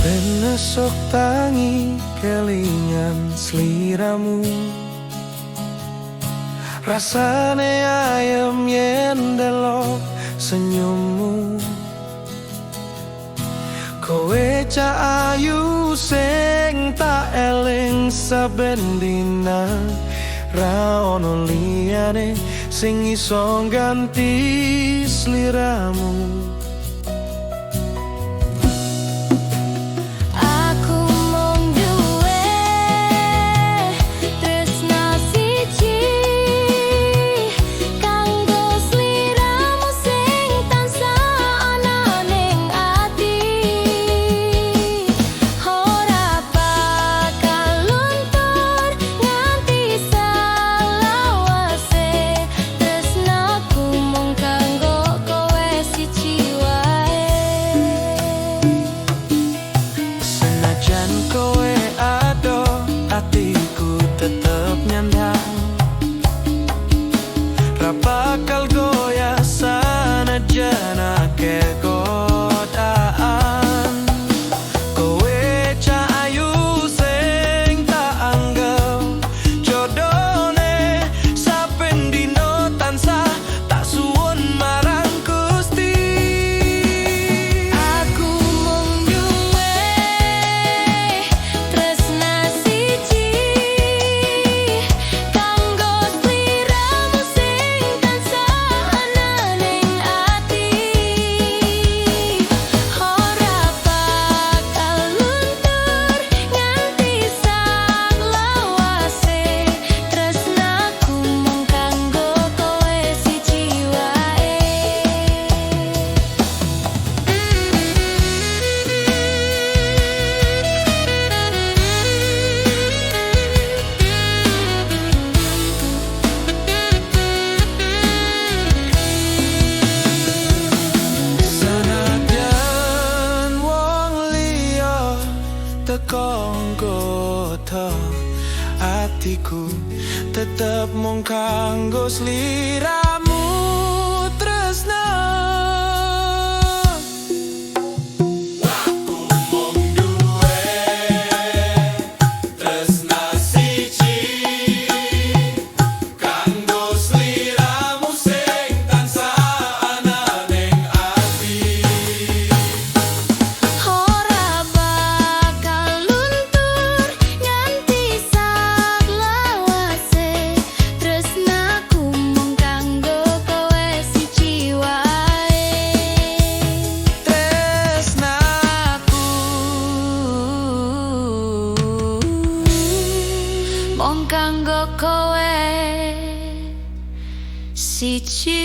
Ben esok tangi kelingan sliramu, rasane ayem yen delok senyummu. Kowe cah ayu sing tak eling saben dina, ra ono liyane sing iso ganti sliramu. Kowe ado, atiku tetep nyandang, ra bakal goyah sanajan akeh godaan. Kowe cah ayu sing tak anggap jodone, saben dino tansah tak suwun marang Gusti. Aku mung duwe tresna siji kanggo sliramu sing tansah ana ning ati. Ora bakal luntur nganti sak lawase, tresnaku mung kanggo kowe siji wae. Senadyan wong liya teko nggoda, atiku tetep mung kanggo sliramu tresna. Aku mung duwe tresna siji kanggo sliramu sing tansah ana ning ati. Ora bakal luntur nganti sak lawase, tresnaku mung kanggo kowe siji wae. Tresnaku Mung kanggo kowe siji